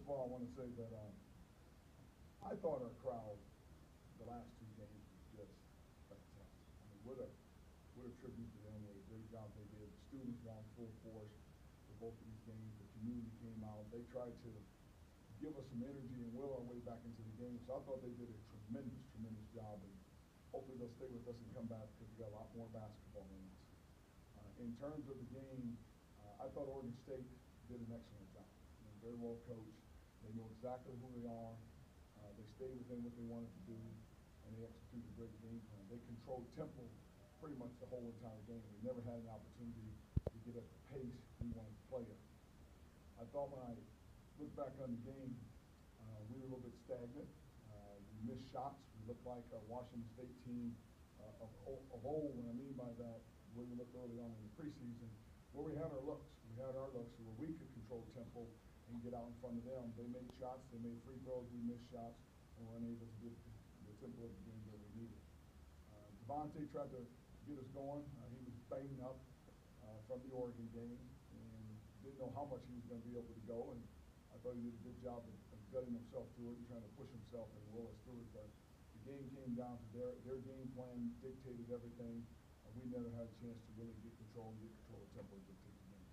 of all, I want to say that I thought our crowd the last two games was just fantastic. I mean, what a tribute to them, what a great job they did. The students were on full force for both of these games. The community came out. They tried to give us some energy and will our way back into the game. So I thought they did a tremendous job. And hopefully they'll stay with us and come back because we got a lot more basketball in us. In terms of the game, I thought Oregon State did an excellent job. They're very well coached. They know exactly who they are. They stayed within what they wanted to do, and they executed a great game plan. They controlled tempo pretty much the whole entire game. We never had an opportunity to get at the pace we wanted to play at. I thought when I looked back on the game, we were a little bit stagnant. We missed shots. We looked like a Washington State team of old. What I mean by that, the way we looked early on in the preseason, where we had our looks. We had our looks where we could control tempo and get out in front of them. They made shots. They made free throws. We missed shots and were unable to get the tempo of the game that we needed. Devontae tried to get us going. He was banged up from the Oregon game and didn't know how much he was going to be able to go. And I thought he did a good job of gutting himself through it and trying to push himself and will us through it. But the game came down to their game plan dictated everything. We never had a chance to really get control of tempo and dictate the game.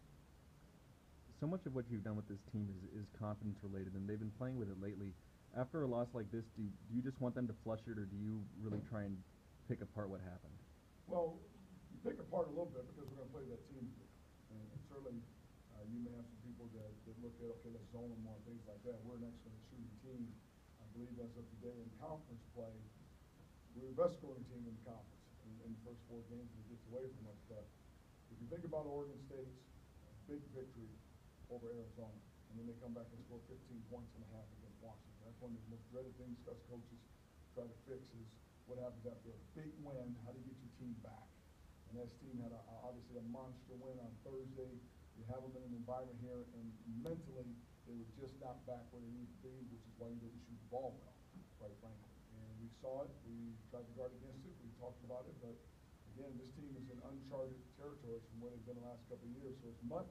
So much of what you've done with this team is confidence related, and they've been playing with it lately. After a loss like this, do you just want them to flush it, or do you really try and pick apart what happened? Well, you pick apart a little bit because we're going to play that team again. And certainly you may have some people that look at, okay, let's zone them more and things like that. We're an excellent shooting team. I believe as of today in conference play, we're the best scoring team in the conference in the first four games that gets away from us. But if you think about Oregon State's big victory over Arizona, and then they come back and score 15 points and a half against Washington. That's one of the most dreaded things us coaches try to fix is what happens after a big win, how do you get your team back? And this team had obviously a monster win on Thursday. You have them in an environment here, and mentally they were just not back where they need to be, which is why you didn't shoot the ball well, quite frankly. And we saw it. We tried to guard against it. We talked about it. But, again, this team is in uncharted territories from where they've been the last couple of years. So as much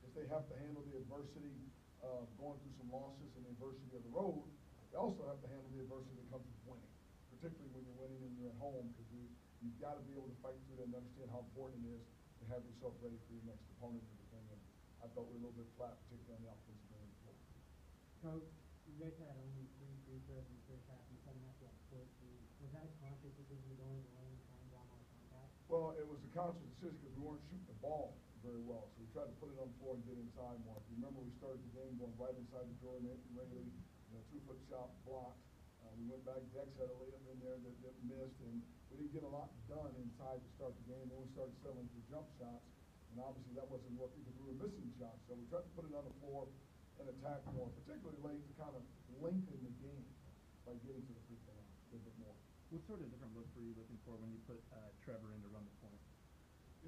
as they have to handle the adversity of going through some losses and the adversity of the road, they also have to handle the adversity that comes with winning, particularly when you're winning and you're at home, because you've got to be able to fight through that and understand how important it is to have yourself ready for your next opponent and everything. And I felt we were a little bit flat, particularly on the offensive end of the floor. Coach, you guys had only 3 free throws in the first half, and second half you had 14. Was that a conscious decision going to lane and trying to draw more contact? Well, it was a conscious decision because we weren't shooting the ball very well, so we tried to put it on the floor and get inside more. If you remember, we started the game going right inside the Jordan Rayleigh, 2-foot shot blocked. We went back. Dex had a layup in there that missed, and we didn't get a lot done inside to start the game. Then we started settling for jump shots, and obviously that wasn't working because we were missing shots. So we tried to put it on the floor and attack more, particularly late to kind of lengthen the game by getting to the free throw line a little bit more. What sort of different look were you looking for when you put Trevor in to run the point?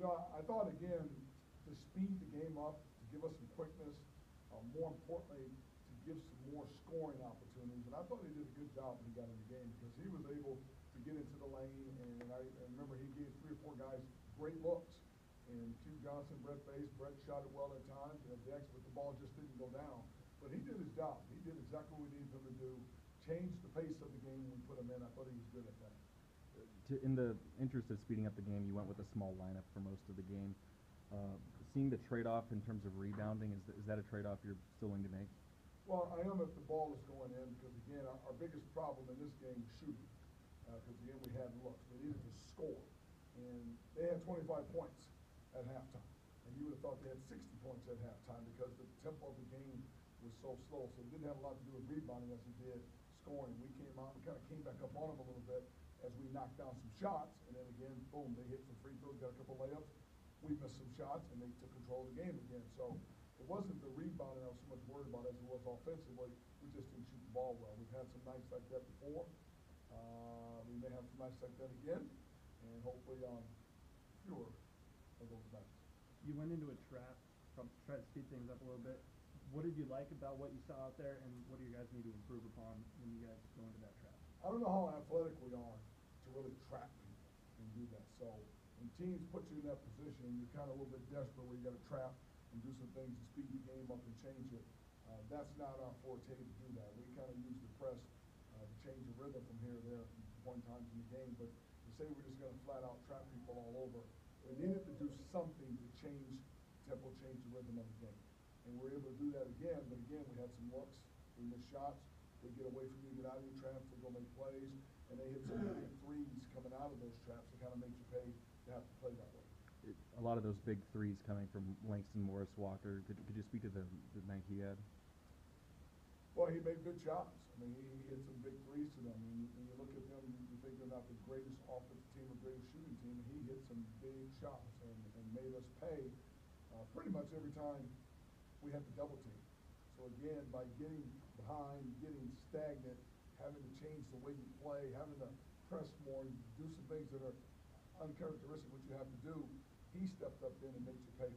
I thought, again, to speed the game up, to give us some quickness, more importantly, to give some more scoring opportunities. And I thought he did a good job when he got in the game because he was able to get into the lane. And I remember he gave 3 or 4 guys great looks. And Q Johnson, Brett Bass, Brett shot it well at times. Dex, but the ball just didn't go down. But he did his job. He did exactly what we needed him to do. Changed the pace of the game when we put him in. I thought he was good at that. In the interest of speeding up the game, you went with a small lineup for most of the game. Seeing the trade-off in terms of rebounding, is that a trade-off you're still willing to make? Well, I am if the ball is going in because, again, our biggest problem in this game was shooting because, again, we had looks. They needed to score. And they had 25 points at halftime. And you would have thought they had 60 points at halftime because the tempo of the game was so slow. So it didn't have a lot to do with rebounding as it did scoring. We came out and kind of came back up on them a little bit as we knocked down some shots. And then, again, boom, they hit some free throws, got a couple layups. We missed some shots, and they took control of the game again. So it wasn't the rebounding I was so much worried about as it was offensively. We just didn't shoot the ball well. We've had some nights like that before. We may have some nights like that again, and hopefully fewer of those nights. You went into a trap, try to speed things up a little bit. What did you like about what you saw out there, and what do you guys need to improve upon when you guys go into that trap? I don't know how athletic we are to really trap people and do that. So when teams put you in that position, you're kind of a little bit desperate where you got to trap and do some things to speed the game up and change it. That's not our forte to do that. We kind of use the press to change the rhythm from here to there from point times in the game. But to say we're just going to flat out trap people all over, we needed to do something to change tempo, change the rhythm of the game. And we're able to do that again. But again, we had some looks, we missed shots. They get away from you, get out of your traps, they go make plays, and they hit some big threes coming out of those traps that kind of makes you pay to have to play that way. A lot of those big threes coming from Langston Morris Walker. Could you speak to the night he had? Well, he made good shots. I mean, he hit some big threes to them. When you look at them, you think they're not the greatest offensive team or greatest shooting team, and he hit some big shots and made us pay pretty much every time we had to double team. So again, by getting behind, getting stagnant, having to change the way you play, having to press more and do some things that are uncharacteristic what you have to do, he stepped up then and made you pay